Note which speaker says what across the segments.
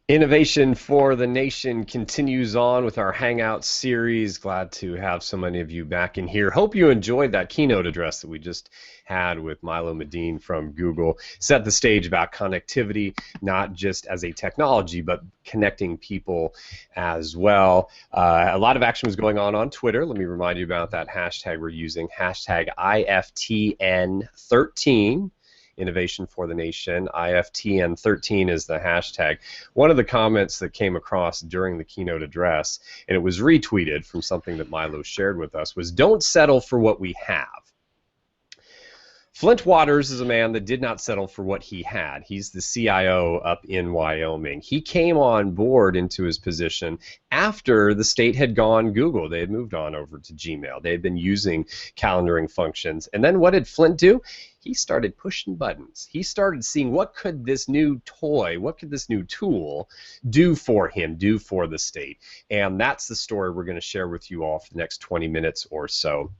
Speaker 1: Innovation for the Nation continues on with our Hangout series. Glad to have so many of you back in here. Hope you enjoyed that keynote address that we just had with Milo Medin from Google. Set the stage about connectivity, not just as a technology, but connecting people as well. A lot of action was going on Twitter. Let me remind you about that hashtag we're using, hashtag IFTN13. Innovation for the Nation. IFTN13 is the hashtag. One of the comments that came across during the keynote address, and it was retweeted from something that Milo shared with us, was don't settle for what we have. Flint Waters is a man that did not settle for what he had. He's the CIO up in Wyoming. He came on board into his position after the state had gone Google. They had moved on over to Gmail. They had been using calendaring functions. And then what did Flint do? He started pushing buttons. He started seeing what could this new toy, what could this new tool do for him, do for the state. And that's the story we're going to share with you all for the next 20 minutes or so.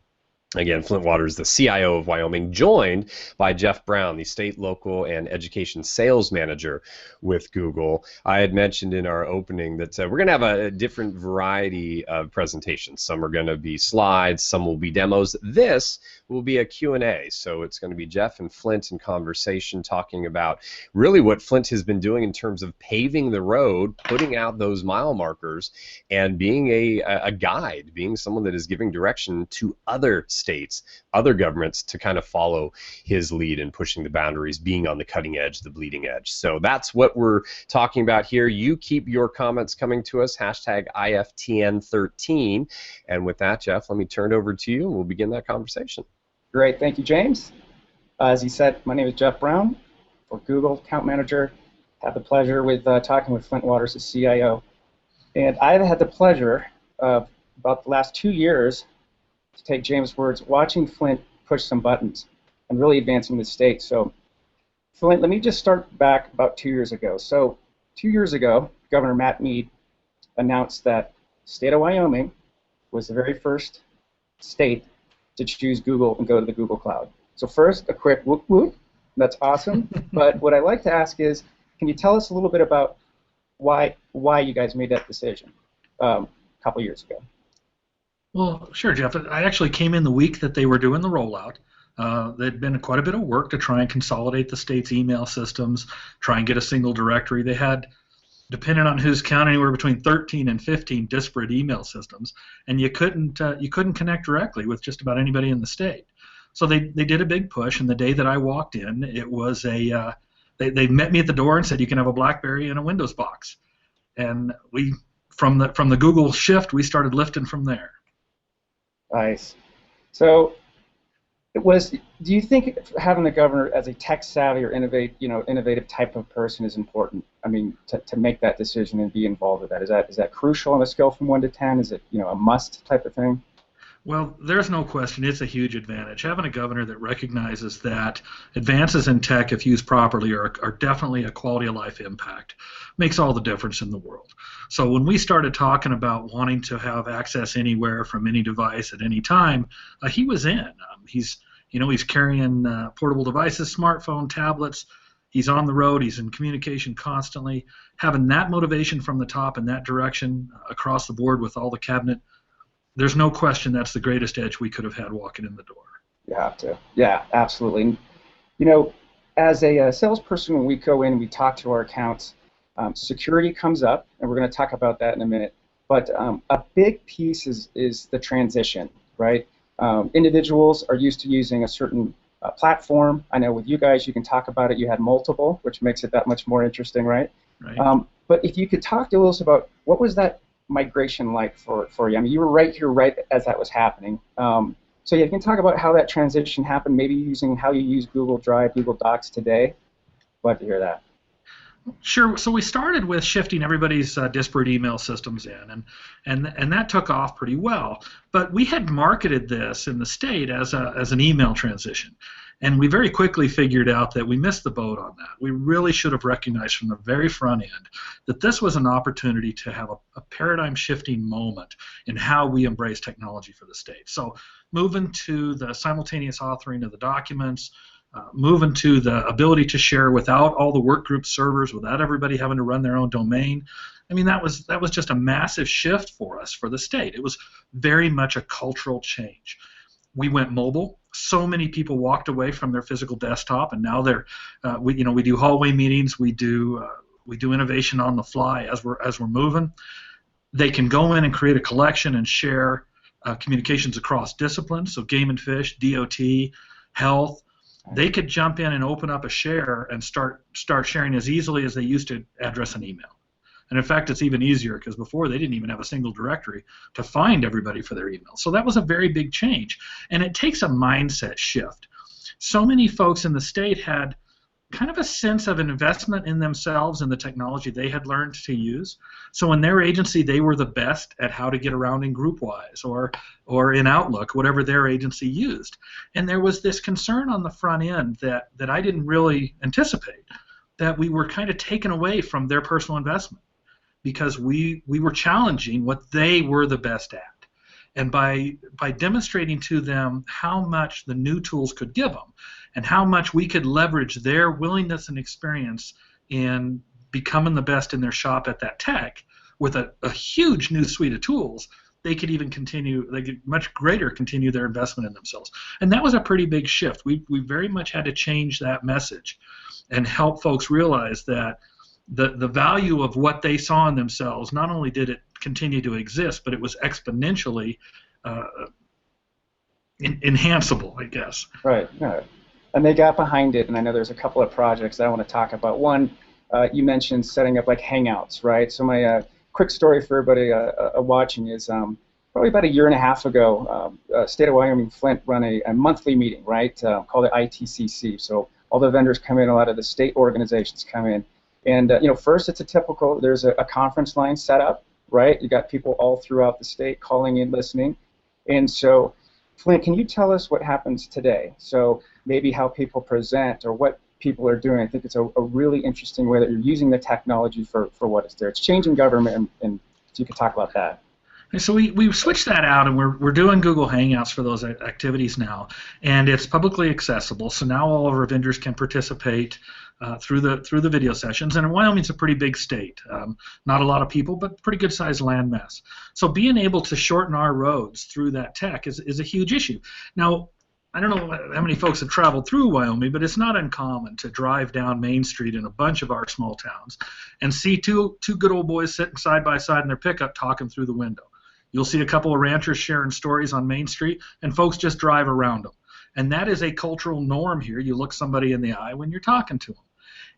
Speaker 1: Again, Flint Waters, the CIO of Wyoming, joined by Jeff Brown, the state, local, and education sales manager with Google. I had mentioned in our opening that we're going to have a different variety of presentations. Some are going to be slides, some will be demos. This will be a Q&A, so it's going to be Jeff and Flint in conversation talking about really what Flint has been doing in terms of paving the road, putting out those mile markers, and being a guide, being someone that is giving direction to other states, other governments to kind of follow his lead in pushing the boundaries, being on the cutting edge, the bleeding edge. So that's what we're talking about here. You keep your comments coming to us, hashtag IFTN13. And with that, Jeff, let me turn it over to you and we'll begin that conversation.
Speaker 2: Great, thank you, James. As you said, my name is Jeff Brown, for Google account manager. Had the pleasure with talking with Flint Waters, the CIO. And I've had the pleasure of about the last 2 years, to take James' words, watching Flint push some buttons and really advancing the state. So, Flint, let me just start back about 2 years ago. So, 2 years ago, Governor Matt Mead announced that the state of Wyoming was the very first state to choose Google and go to the Google Cloud. So first, a quick whoop whoop. That's awesome. But what I'd like to ask is, can you tell us a little bit about why you guys made that decision a couple years ago?
Speaker 3: Well, sure, Jeff. I actually came in the week that they were doing the rollout. There'd been quite a bit of work to try and consolidate the state's email systems, try and get a single directory. They had, depending on who's counting, anywhere between 13 and 15 disparate email systems, and you couldn't connect directly with just about anybody in the state. So they did a big push, and the day that I walked in, it was they met me at the door and said you can have a BlackBerry and a Windows box, and we from the Google shift we started lifting from there.
Speaker 2: Nice. So, do you think having the governor as a tech-savvy or innovative type of person is important? I mean, to make that decision and be involved with that. Is that crucial on a scale from 1 to 10? Is it a must type of thing?
Speaker 3: Well, there's no question it's a huge advantage. Having a governor that recognizes that advances in tech, if used properly, are definitely a quality of life impact makes all the difference in the world. So when we started talking about wanting to have access anywhere from any device at any time, he was in. He's carrying portable devices, smartphone, tablets. He's on the road. He's in communication constantly. Having that motivation from the top and that direction across the board with all the cabinet, there's no question that's the greatest edge we could have had walking in the door.
Speaker 2: You have to. Yeah, absolutely. As a salesperson, when we go in and we talk to our accounts, security comes up, and we're going to talk about that in a minute. But a big piece is the transition, right? Individuals are used to using a certain platform. I know with you guys, you can talk about it. You had multiple, which makes it that much more interesting, right?
Speaker 3: Right.
Speaker 2: But if you could talk to us about what was that migration like for you? I mean, you were right here right as that was happening. So you can talk about how that transition happened, maybe using how you use Google Drive, Google Docs today. I'd love to hear that.
Speaker 3: Sure. So we started with shifting everybody's disparate email systems in, and that took off pretty well. But we had marketed this in the state as an email transition, and we very quickly figured out that we missed the boat on that. We really should have recognized from the very front end that this was an opportunity to have a paradigm-shifting moment in how we embrace technology for the state. So moving to the simultaneous authoring of the documents, moving to the ability to share without all the work group servers, without everybody having to run their own domain. I mean, that was just a massive shift for us, for the state. It was very much a cultural change. We went mobile. So many people walked away from their physical desktop, and now we do hallway meetings. We do innovation on the fly as we're moving. They can go in and create a collection and share communications across disciplines. So game and fish, DOT, health. They could jump in and open up a share and start sharing as easily as they used to address an email. And in fact, it's even easier because before they didn't even have a single directory to find everybody for their email. So that was a very big change. And it takes a mindset shift. So many folks in the state had kind of a sense of an investment in themselves and the technology they had learned to use. So in their agency, they were the best at how to get around in GroupWise or in Outlook, whatever their agency used. And there was this concern on the front end that I didn't really anticipate, that we were kind of taken away from their personal investment because we were challenging what they were the best at. And by demonstrating to them how much the new tools could give them and how much we could leverage their willingness and experience in becoming the best in their shop at that tech with a huge new suite of tools, they could continue their investment in themselves. And that was a pretty big shift. We very much had to change that message and help folks realize that the value of what they saw in themselves, not only did it continue to exist, but it was exponentially enhanceable, I guess.
Speaker 2: Right. Yeah. And they got behind it, and I know there's a couple of projects that I want to talk about. One, you mentioned setting up like Hangouts, right? So my quick story for everybody watching is probably about a year and a half ago, State of Wyoming Flint run a monthly meeting, right, called the ITCC. So all the vendors come in, a lot of the state organizations come in. And first it's a typical, there's a conference line set up, right? You got people all throughout the state calling in, listening. And so, Flint, can you tell us what happens today? So maybe how people present or what people are doing. I think it's a really interesting way that you're using the technology for what it's there. It's changing government, and if you could talk about that.
Speaker 3: And so we switched that out, and we're doing Google Hangouts for those activities now, and it's publicly accessible. So now all of our vendors can participate through the video sessions. And Wyoming's a pretty big state, not a lot of people, but pretty good sized landmass. So being able to shorten our roads through that tech is a huge issue. Now, I don't know how many folks have traveled through Wyoming, but it's not uncommon to drive down Main Street in a bunch of our small towns and see two good old boys sitting side by side in their pickup talking through the window. You'll see a couple of ranchers sharing stories on Main Street, and folks just drive around them. And that is a cultural norm here. You look somebody in the eye when you're talking to them.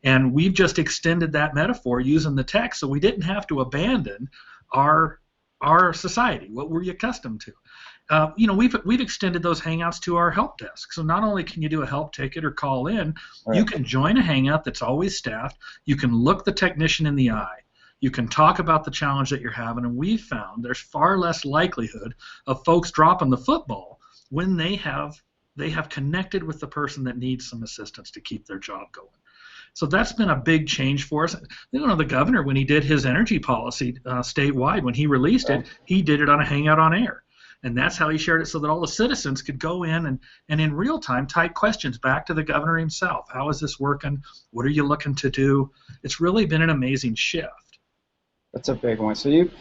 Speaker 3: And we've just extended that metaphor using the tech, so we didn't have to abandon our society, what we're accustomed to. We've extended those Hangouts to our help desk. So not only can you do a help ticket or call in, right, you can join a Hangout that's always staffed. You can look the technician in the eye. You can talk about the challenge that you're having, and we've found there's far less likelihood of folks dropping the football when they have connected with the person that needs some assistance to keep their job going. So that's been a big change for us. The governor, when he did his energy policy statewide, when he released it, he did it on a Hangout on air. And that's how he shared it, so that all the citizens could go in and in real time type questions back to the governor himself. How is this working? What are you looking to do? It's really been an amazing shift.
Speaker 2: That's a big one. So you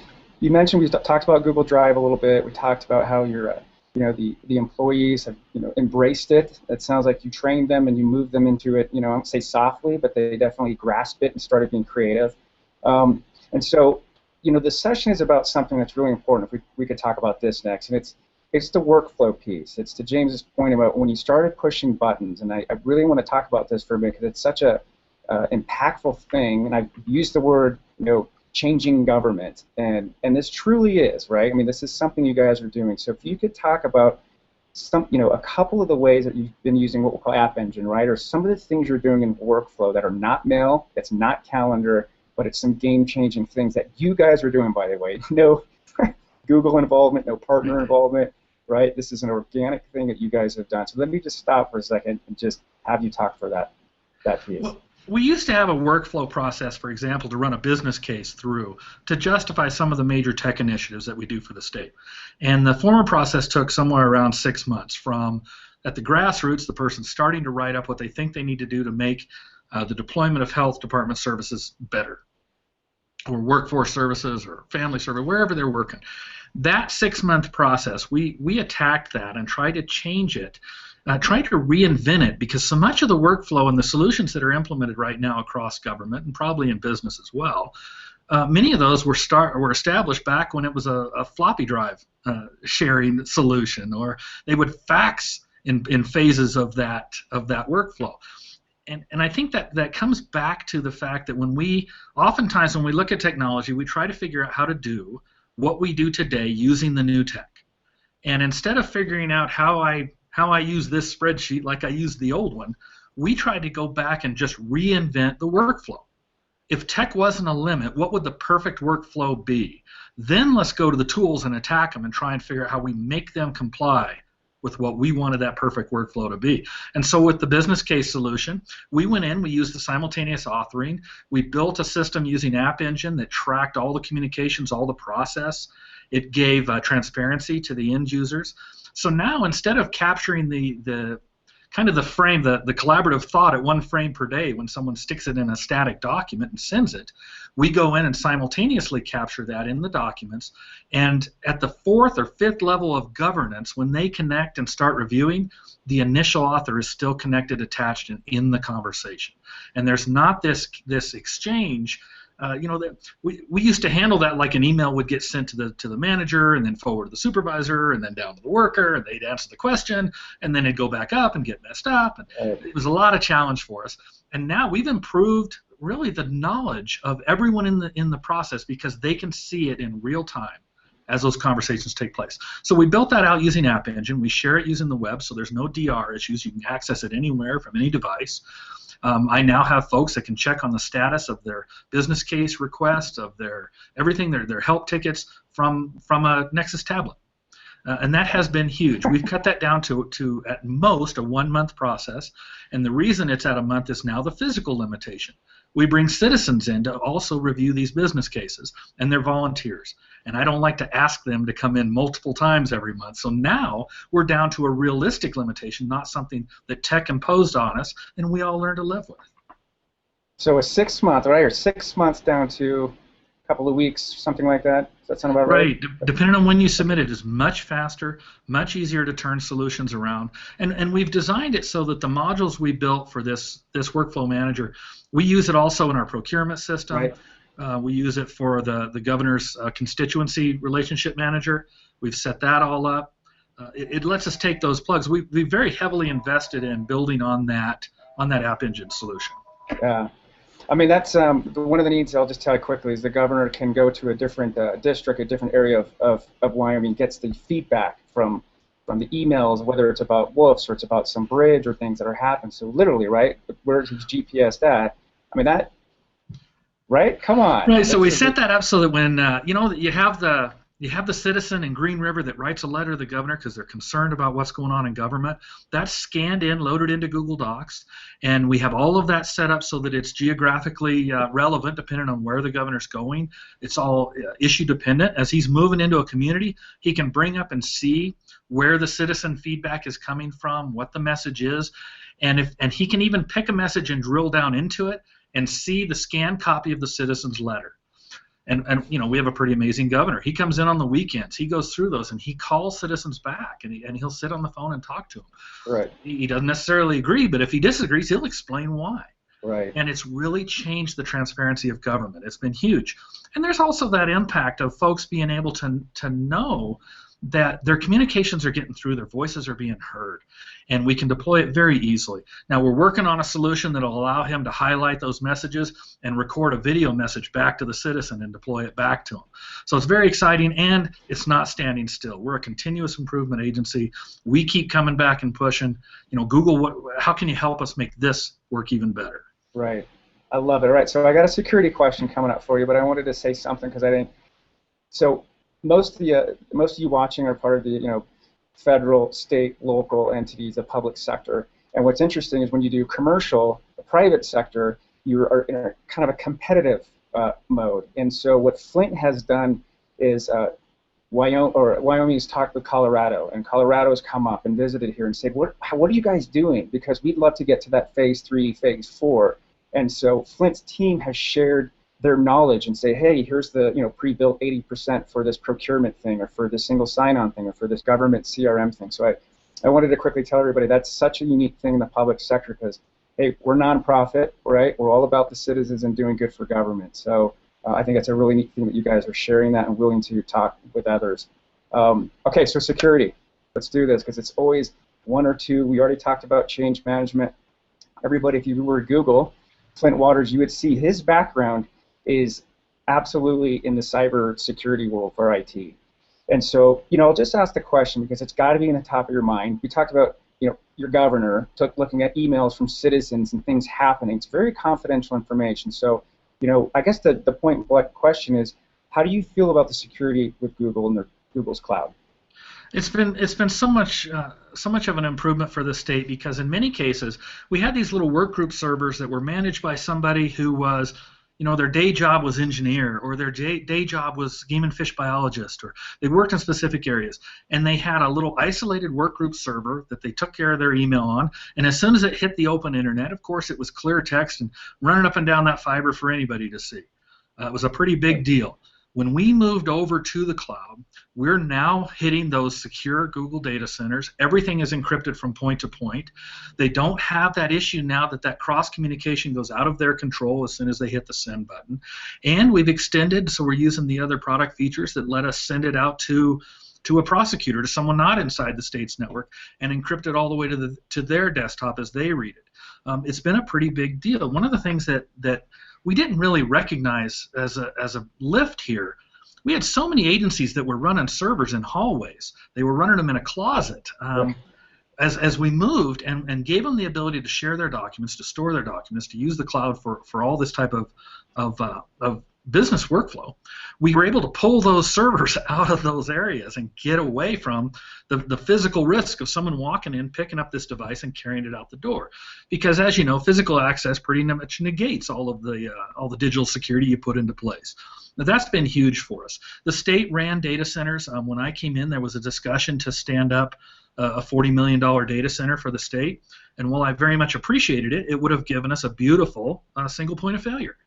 Speaker 2: mentioned, we talked about Google Drive a little bit. We talked about how your the employees have embraced it. It sounds like you trained them and you moved them into it. I don't say softly, but they definitely grasped it and started being creative. And so the session is about something that's really important. If we could talk about this next, and it's the workflow piece. It's to James's point about when you started pushing buttons, and I really want to talk about this for a minute because it's such a impactful thing. And I've used the word changing government, and this truly is, right? I mean, this is something you guys are doing. So if you could talk about a couple of the ways that you've been using what we'll call App Engine, right, or some of the things you're doing in workflow that are not mail, it's not calendar, but it's some game-changing things that you guys are doing, by the way. No Google involvement, no partner involvement, right? This is an organic thing that you guys have done. So let me just stop for a second and just have you talk for that piece.
Speaker 3: Well, we used to have a workflow process, for example, to run a business case through to justify some of the major tech initiatives that we do for the state. And the former process took somewhere around 6 months from at the grassroots, the person's starting to write up what they think they need to do to make the deployment of health department services better, or workforce services, or family service, wherever they're working. That 6-month process, we attacked that and tried to change it, tried to reinvent it, because so much of the workflow and the solutions that are implemented right now across government, and probably in business as well, many of those were established back when it was a floppy drive sharing solution, or they would fax in phases of that workflow. And I think that comes back to the fact that oftentimes when we look at technology, we try to figure out how to do what we do today using the new tech. And instead of figuring out how I use this spreadsheet like I used the old one, we tried to go back and just reinvent the workflow. If tech wasn't a limit, what would the perfect workflow be? Then let's go to the tools and attack them and try and figure out how we make them comply with what we wanted that perfect workflow to be. And so with the business case solution, we went in, we used the simultaneous authoring, we built a system using App Engine that tracked all the communications, all the process. It gave transparency to the end users. So now instead of capturing the kind of the frame, the collaborative thought at 1 frame per day when someone sticks it in a static document and sends it, we go in and simultaneously capture that in the documents. And at the 4th or 5th level of governance, when they connect and start reviewing, the initial author is still connected, attached, and in the conversation. And there's not this exchange. That we used to handle that like an email would get sent to the manager and then forward to the supervisor and then down to the worker, and they'd answer the question and then it'd go back up and get messed up, and it was a lot of challenge for us. And now we've improved really the knowledge of everyone in the process, because they can see it in real time as those conversations take place. So we built that out using App Engine. We share it using the web, so there's no DR issues. You can access it anywhere from any device. I now have folks that can check on the status of their business case request, of their everything, their help tickets from a Nexus tablet. And that has been huge. We've cut that down to at most a 1-month process, and the reason it's at a month is now the physical limitation. We bring citizens in to also review these business cases, and they're volunteers. And I don't like to ask them to come in multiple times every month. So now we're down to a realistic limitation, not something that tech imposed on us, and we all learn to live with.
Speaker 2: So a 6-month, right? Or 6 months down to a couple of weeks, something like that. Does that sound about right?
Speaker 3: Right. Depending on when you submit it, is much faster, much easier to turn solutions around. And we've designed it so that the modules we built for this workflow manager, we use it also in our procurement system.
Speaker 2: Right.
Speaker 3: We use it for the governor's constituency relationship manager. We've set that all up. It lets us take those plugs. We've very heavily invested in building on that App Engine solution.
Speaker 2: Yeah. I mean, that's one of the needs, I'll just tell you quickly, is the governor can go to a different district, a different area of Wyoming, gets the feedback from the emails, whether it's about wolves or it's about some bridge or things that are happening. So literally, right, where's his GPS at? I mean, that, right? Come on.
Speaker 3: Right, so we set that up so that when, you have the citizen in Green River that writes a letter to the governor because they're concerned about what's going on in government. That's scanned in, loaded into Google Docs, and we have all of that set up so that it's geographically relevant depending on where the governor's going. It's all issue dependent. As he's moving into a community, he can bring up and see where the citizen feedback is coming from, what the message is, and he can even pick a message and drill down into it and see the scanned copy of the citizen's letter. And we have a pretty amazing governor. He comes in on the weekends. He goes through those and he calls citizens back, and he'll sit on the phone and talk to them.
Speaker 2: Right.
Speaker 3: He doesn't necessarily agree, but if he disagrees, he'll explain why.
Speaker 2: Right.
Speaker 3: And it's really changed the transparency of government. It's been huge. And there's also that impact of folks being able to know that their communications are getting through, their voices are being heard, and we can deploy it very easily. Now we're working on a solution that will allow him to highlight those messages and record a video message back to the citizen and deploy it back to him. So it's very exciting, and it's not standing still. We're a continuous improvement agency. We keep coming back and pushing. Google, how can you help us make this work even better?
Speaker 2: Right. I love it. All right, so I got a security question coming up for you, but I wanted to say something because I think so. Most of you watching are part of the federal, state, local entities, the public sector. And what's interesting is when you do commercial, the private sector, you are in a kind of a competitive mode. And so what Flint has done is Wyoming has talked with Colorado, and Colorado has come up and visited here and said, what are you guys doing? Because we'd love to get to that phase 3, phase 4. And so Flint's team has shared their knowledge and say, hey, here's the pre-built 80% for this procurement thing, or for this single sign-on thing, or for this government CRM thing. So I wanted to quickly tell everybody that's such a unique thing in the public sector, because, hey, we're nonprofit, right? We're all about the citizens and doing good for government. So I think it's a really neat thing that you guys are sharing that and willing to talk with others. Okay, so security. Let's do this, because it's always one or two. We already talked about change management. Everybody, if you were to Google Flint Waters, you would see his background is absolutely in the cyber security world for IT. And so, I'll just ask the question, because it's got to be in the top of your mind. We talked about, your governor looking at emails from citizens and things happening. It's very confidential information. So, I guess the point blank question is, how do you feel about the security with Google and Google's cloud?
Speaker 3: It's been so much of an improvement for the state, because in many cases we had these little workgroup servers that were managed by somebody who was, their day job was engineer, or their day job was game and fish biologist, or they worked in specific areas, and they had a little isolated workgroup server that they took care of their email on, and as soon as it hit the open internet, of course, it was clear text and running up and down that fiber for anybody to see. It was a pretty big deal. When we moved over to the cloud, we're now hitting those secure Google data centers. Everything is encrypted from point to point. They don't have that issue now that cross communication goes out of their control as soon as they hit the send button. And we've extended, so we're using the other product features that let us send it out to a prosecutor, to someone not inside the state's network, and encrypt it all the way to their desktop as they read it. It's been a pretty big deal. One of the things that we didn't really recognize as a lift here, we had so many agencies that were running servers in hallways. They were running them in a closet. As we moved and gave them the ability to share their documents, to store their documents, to use the cloud for all this type of business workflow, we were able to pull those servers out of those areas and get away from the physical risk of someone walking in, picking up this device, and carrying it out the door. Because, as you know, physical access pretty much negates all the digital security you put into place. Now, that's been huge for us. The state ran data centers. When I came in, there was a discussion to stand up a $40 million data center for the state. And while I very much appreciated it, it would have given us a beautiful single point of failure.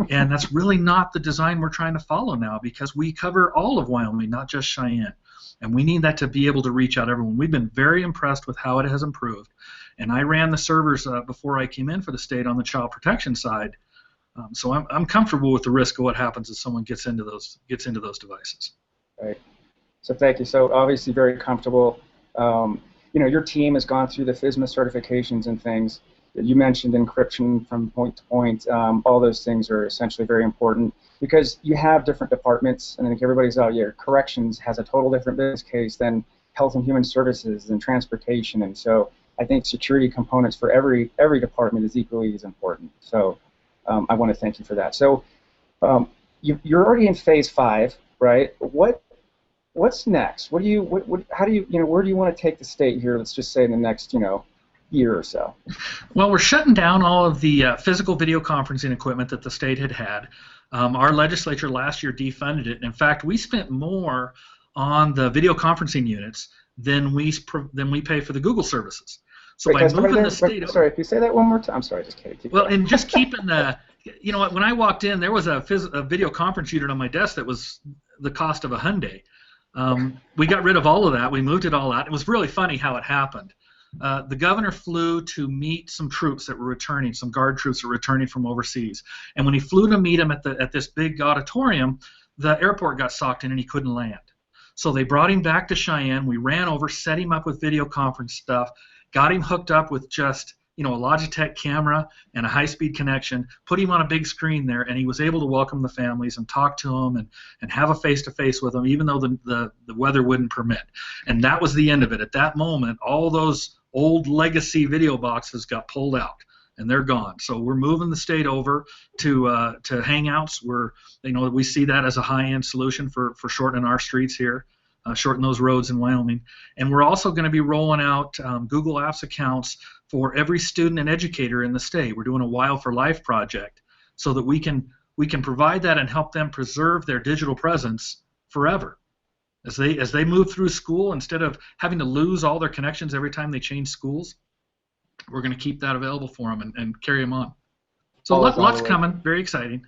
Speaker 3: And that's really not the design we're trying to follow now, because we cover all of Wyoming, not just Cheyenne. And we need that to be able to reach out everyone. We've been very impressed with how it has improved. And I ran the servers before I came in for the state on the child protection side. So I'm comfortable with the risk of what happens if someone gets into those devices.
Speaker 2: Right. So thank you. So obviously very comfortable. Your team has gone through the FISMA certifications and things. You mentioned encryption from point to point. All those things are essentially very important, because you have different departments, and I think everybody's out here. Corrections has a total different business case than health and human services and transportation, and so I think security components for every department is equally as important. So I want to thank you for that. So you're already in phase 5, right? What's next? How do you where do you want to take the state here? Let's just say in the next year or so.
Speaker 3: Well, we're shutting down all of the physical video conferencing equipment that the state had. Our legislature last year defunded it. In fact, we spent more on the video conferencing units than we pay for the Google services. So by moving the state.
Speaker 2: Sorry, if you say that one more time. I'm sorry, just kidding.
Speaker 3: Well, and just keeping the. When I walked in, there was a video conference unit on my desk that was the cost of a Hyundai. We got rid of all of that. We moved it all out. It was really funny how it happened. The governor flew to meet some troops that were returning, some guard troops that were returning from overseas. And when he flew to meet them at this big auditorium, the airport got socked in and he couldn't land. So they brought him back to Cheyenne. We ran over, set him up with video conference stuff, got him hooked up with just a Logitech camera and a high-speed connection, put him on a big screen there, and he was able to welcome the families and talk to them and have a face-to-face with them, even though the weather wouldn't permit. And that was the end of it. At that moment, all those old legacy video boxes got pulled out, and they're gone. So we're moving the state over to Hangouts. We see that as a high-end solution for shortening our streets here, shorten those roads in Wyoming. And we're also going to be rolling out Google Apps accounts for every student and educator in the state. We're doing a Wild for Life project so that we can provide that and help them preserve their digital presence forever. As they move through school, instead of having to lose all their connections every time they change schools, we're going to keep that available for them and carry them on. So lots coming. Very exciting.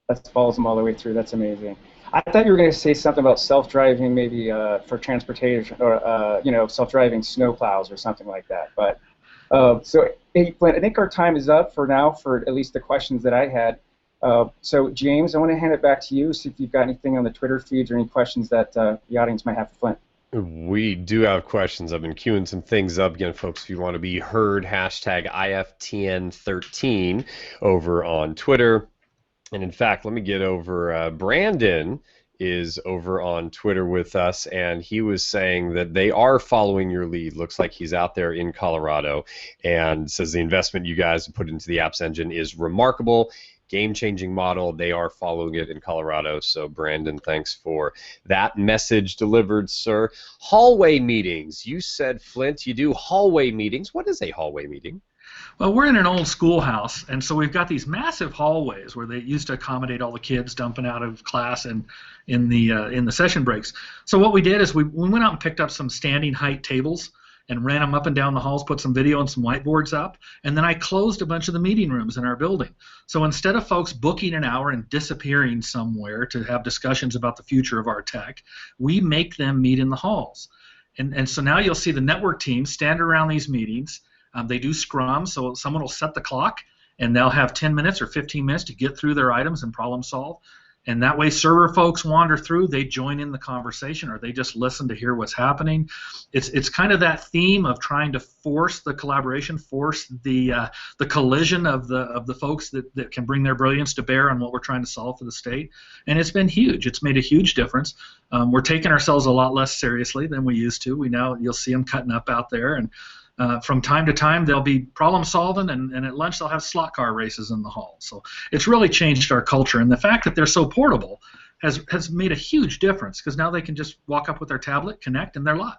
Speaker 2: That follows them all the way through. That's amazing. I thought you were going to say something about self-driving, maybe for transportation, or self-driving snowplows or something like that. But so, hey, Flint, I think our time is up for now, for at least the questions that I had. So, James, I want to hand it back to you. See if you've got anything on the Twitter feeds or any questions that the audience might have for Flint.
Speaker 1: We do have questions. I've been queuing some things up. Again, folks, if you want to be heard, hashtag IFTN13 over on Twitter. And in fact, let me get over, Brandon is over on Twitter with us, and he was saying that they are following your lead. Looks like he's out there in Colorado, and says the investment you guys have put into the apps engine is remarkable. Game-changing model. They are following it in Colorado. So, Brandon, thanks for that message delivered, sir. Hallway meetings. You said, Flint, you do hallway meetings. What is a hallway meeting?
Speaker 3: Well, we're in an old schoolhouse, and so we've got these massive hallways where they used to accommodate all the kids dumping out of class and in the session breaks. So what we did is we went out and picked up some standing height tables and ran them up and down the halls, put some video and some whiteboards up, and then I closed a bunch of the meeting rooms in our building. So instead of folks booking an hour and disappearing somewhere to have discussions about the future of our tech, we make them meet in the halls. And so now you'll see the network teams stand around these meetings. They do scrum, so someone will set the clock, and they'll have 10 minutes or 15 minutes to get through their items and problem solve. And that way server folks wander through, they join in the conversation, or they just listen to hear what's happening. It's kind of that theme of trying to force the collaboration, force the collision of the folks that can bring their brilliance to bear on what we're trying to solve for the state. And it's been huge. It's made a huge difference. We're taking ourselves a lot less seriously than we used to. You'll see them cutting up out there, and from time to time, they'll be problem solving, and at lunch they'll have slot car races in the hall. So it's really changed our culture, and the fact that they're so portable has made a huge difference, because now they can just walk up with their tablet, connect, and they're live.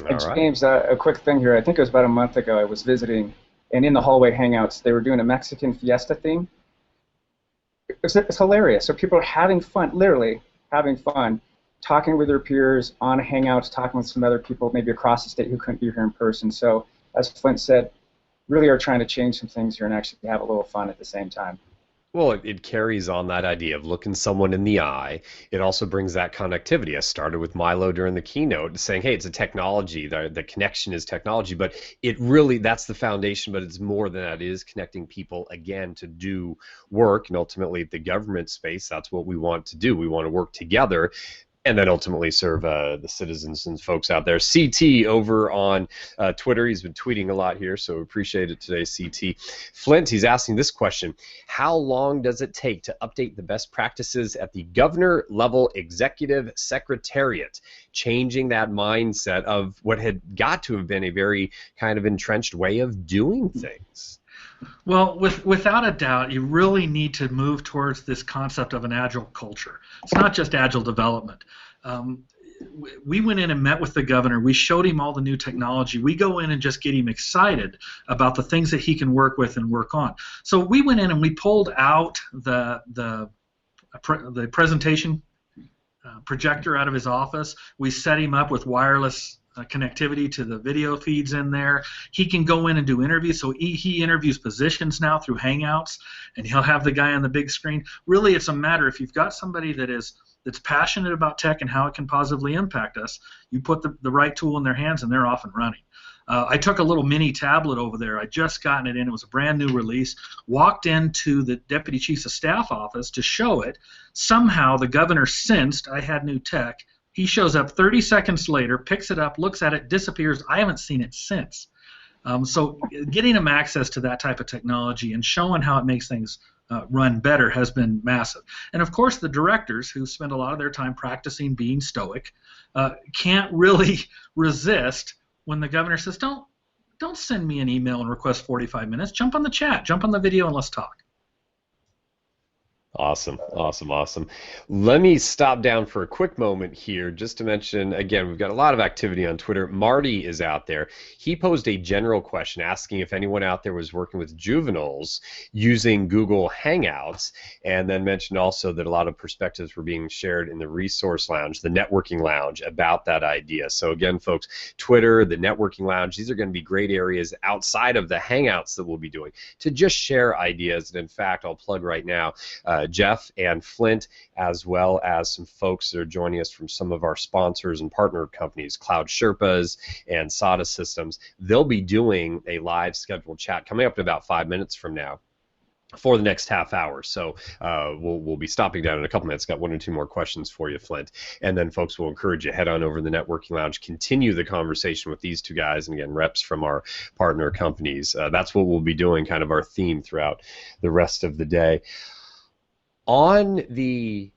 Speaker 2: All right. James, a quick thing here. I think it was about a month ago I was visiting, and in the hallway hangouts, they were doing a Mexican fiesta theme. It's hilarious. So people are having fun, literally having fun, talking with their peers on Hangouts, talking with some other people maybe across the state who couldn't be here in person. So, as Flint said, really are trying to change some things here and actually have a little fun at the same time.
Speaker 1: Well, it carries on that idea of looking someone in the eye. It also brings that connectivity. I started with Milo during the keynote saying, hey, it's a technology. The connection is technology, but it really, that's the foundation, but it's more than that. It is connecting people, again, to do work, and ultimately the government space, that's what we want to do. We want to work together, and then ultimately serve the citizens and folks out there. CT over on Twitter, he's been tweeting a lot here, so appreciate it today, CT. Flint, he's asking this question: how long does it take to update the best practices at the governor-level executive secretariat, changing that mindset of what had got to have been a very kind of entrenched way of doing things?
Speaker 3: Well, without a doubt, you really need to move towards this concept of an agile culture. It's not just agile development. We went in and met with the governor. We showed him all the new technology. We go in and just get him excited about the things that he can work with and work on. So we went in and we pulled out the presentation projector out of his office. We set him up with wireless connectivity to the video feeds in there. He can go in and do interviews. So he interviews positions now through Hangouts, and he'll have the guy on the big screen. Really, it's a matter, if you've got somebody that's passionate about tech and how it can positively impact us, you put the right tool in their hands and they're off and running. I took a little mini tablet over there. I just gotten it in. It was a brand new release. Walked into the Deputy Chief of Staff office to show it. Somehow the governor sensed I had new tech. He shows up 30 seconds later, picks it up, looks at it, disappears. I haven't seen it since. So getting him access to that type of technology and showing how it makes things run better has been massive. And of course, the directors, who spend a lot of their time practicing being stoic, can't really resist when the governor says, don't send me an email and request 45 minutes. Jump on the chat, jump on the video, and let's talk.
Speaker 1: Awesome, awesome, awesome. Let me stop down for a quick moment here just to mention again, we've got a lot of activity on Twitter. Marty is out there. He posed a general question asking if anyone out there was working with juveniles using Google Hangouts, and then mentioned also that a lot of perspectives were being shared in the resource lounge, the networking lounge, about that idea. So again, folks, Twitter, the networking lounge, these are going to be great areas outside of the Hangouts that we'll be doing to just share ideas. And in fact, I'll plug right now, Jeff and Flint, as well as some folks that are joining us from some of our sponsors and partner companies, Cloud Sherpas and SADA Systems. They'll be doing a live scheduled chat coming up in about 5 minutes from now for the next half hour. So we'll be stopping down in a couple minutes. Got one or two more questions for you, Flint. And then folks, will encourage you, head on over to the networking lounge, continue the conversation with these two guys, and again, reps from our partner companies. That's what we'll be doing, kind of our theme throughout the rest of the day. On the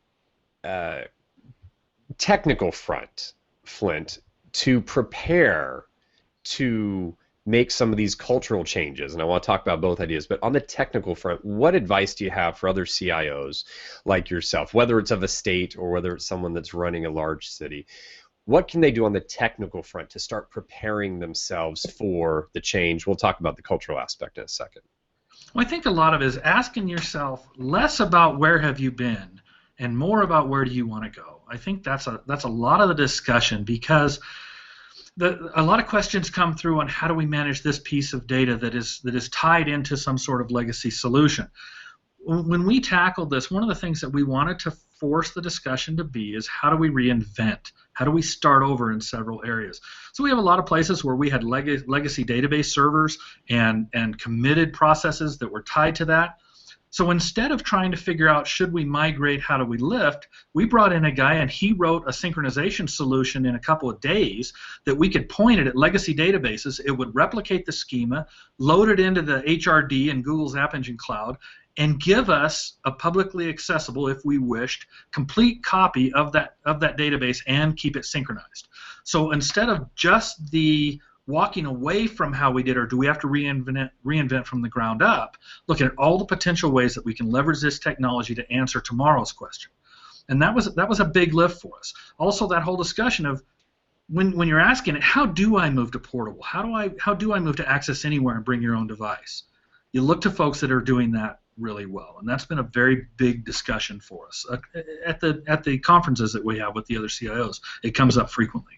Speaker 1: technical front, Flint, to prepare to make some of these cultural changes, and I want to talk about both ideas, but on the technical front, what advice do you have for other CIOs like yourself, whether it's of a state or whether it's someone that's running a large city? What can they do on the technical front to start preparing themselves for the change? We'll talk about the cultural aspect in a second.
Speaker 3: Well, I think a lot of it is asking yourself less about where have you been and more about where do you want to go. I think that's a lot of the discussion, because a lot of questions come through on how do we manage this piece of data that is tied into some sort of legacy solution. When we tackled this, one of the things that we wanted to force the discussion to be is how do we reinvent? How do we start over in several areas? So we have a lot of places where we had legacy database servers and committed processes that were tied to that. So instead of trying to figure out should we migrate, how do we lift, we brought in a guy and he wrote a synchronization solution in a couple of days that we could point it at legacy databases. It would replicate the schema, load it into the HRD in Google's App Engine Cloud, and give us a publicly accessible, if we wished, complete copy of that database and keep it synchronized. So instead of just the walking away from how we did, or do we have to reinvent from the ground up, look at all the potential ways that we can leverage this technology to answer tomorrow's question. And that was a big lift for us. Also, that whole discussion of when you're asking it, how do I move to portable? How do I move to access anywhere and bring your own device? You look to folks that are doing that really well, and that's been a very big discussion for us at the conferences that we have with the other CIOs. It comes up frequently.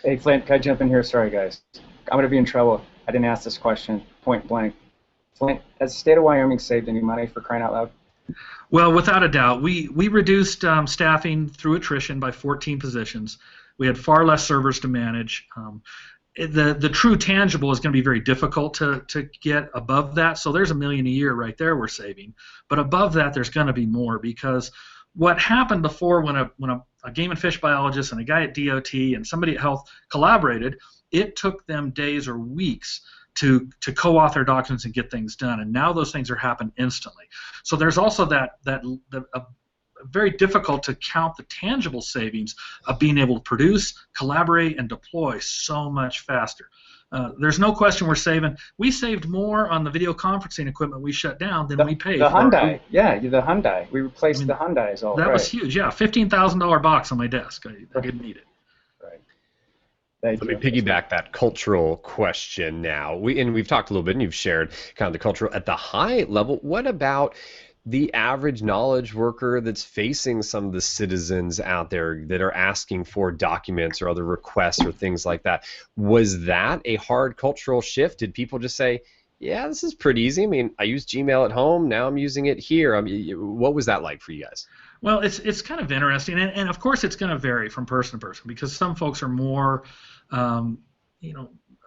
Speaker 2: Hey Flint, can I jump in here? Sorry guys, I'm going to be in trouble. I didn't ask this question point blank. Flint, has the state of Wyoming saved any money, for crying out loud?
Speaker 3: Well, without a doubt, we reduced staffing through attrition by 14 positions. We had far less servers to manage. The true tangible is going to be very difficult to get above that. So there's $1 million a year right there we're saving. But above that, there's going to be more, because what happened before when a game and fish biologist and a guy at DOT and somebody at Health collaborated, it took them days or weeks to co-author documents and get things done. And now those things are happening instantly. So there's also that very difficult to count the tangible savings of being able to produce, collaborate, and deploy so much faster. There's no question we're saving. We saved more on the video conferencing equipment we shut down than we paid.
Speaker 2: The Hyundai, the Hyundai. We replaced the Hyundais all.
Speaker 3: That was huge, yeah. $15,000 box on my desk. I didn't need it.
Speaker 2: Right.
Speaker 1: Let me piggyback that cultural question now. We've talked a little bit, and you've shared kind of the cultural at the high level. What about the average knowledge worker that's facing some of the citizens out there that are asking for documents or other requests or things like that? Was that a hard cultural shift? Did people just say, yeah, this is pretty easy? I mean, I use Gmail at home, now I'm using it here. I mean, what was that like for you guys?
Speaker 3: Well, it's kind of interesting, and of course it's going to vary from person to person, because some folks are more,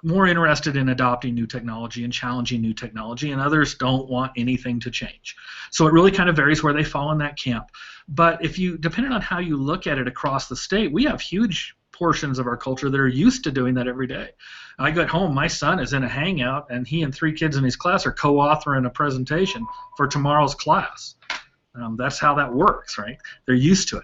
Speaker 3: more interested in adopting new technology and challenging new technology, and others don't want anything to change. So it really kind of varies where they fall in that camp. But depending on how you look at it across the state, we have huge portions of our culture that are used to doing that every day. I get home, my son is in a Hangout, and he and 3 kids in his class are co-authoring a presentation for tomorrow's class. That's how that works, right? They're used to it.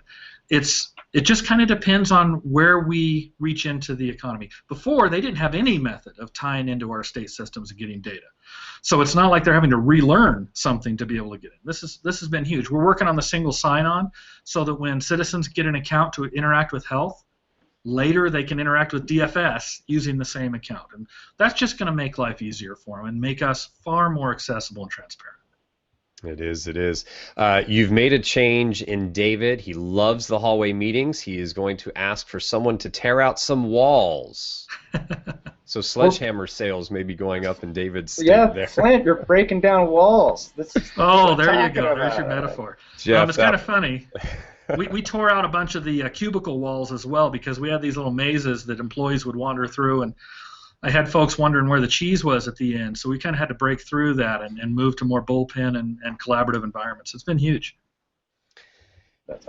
Speaker 3: It just kind of depends on where we reach into the economy. Before, they didn't have any method of tying into our state systems and getting data. So it's not like they're having to relearn something to be able to get in. This has been huge. We're working on the single sign-on so that when citizens get an account to interact with health, later they can interact with DFS using the same account. And that's just going to make life easier for them and make us far more accessible and transparent.
Speaker 1: It is. It is. You've made a change in David. He loves the hallway meetings. He is going to ask for someone to tear out some walls. So sledgehammer sales may be going up in David's state there.
Speaker 2: Flint, you're breaking down walls. There
Speaker 3: you go. There's your metaphor.
Speaker 1: Jeff,
Speaker 3: it's kind of funny. We tore out a bunch of the cubicle walls as well because we had these little mazes that employees would wander through, and I had folks wondering where the cheese was at the end. So we kind of had to break through that and move to more bullpen and collaborative environments. It's been huge.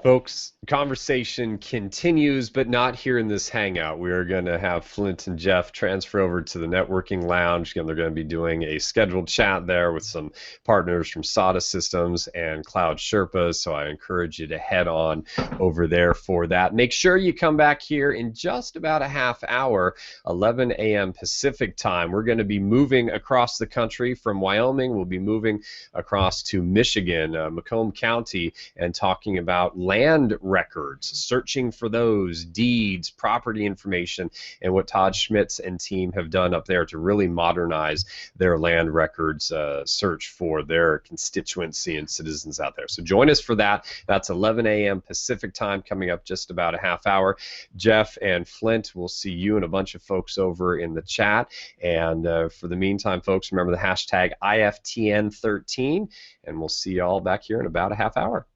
Speaker 1: Folks, conversation continues, but not here in this hangout. We are going to have Flint and Jeff transfer over to the networking lounge. Again, they're going to be doing a scheduled chat there with some partners from SADA Systems and Cloud Sherpas, so I encourage you to head on over there for that. Make sure you come back here in just about a half hour, 11 a.m. Pacific time. We're going to be moving across the country from Wyoming. We'll be moving across to Michigan, Macomb County, and talking about land records, searching for those deeds, property information, and what Todd Schmitz and team have done up there to really modernize their land records search for their constituency and citizens out there. So join us for that. That's 11 a.m. Pacific time, coming up just about a half hour. Jeff and Flint, we'll see you and a bunch of folks over in the chat. And for the meantime, folks, remember the hashtag IFTN13, and we'll see you all back here in about a half hour.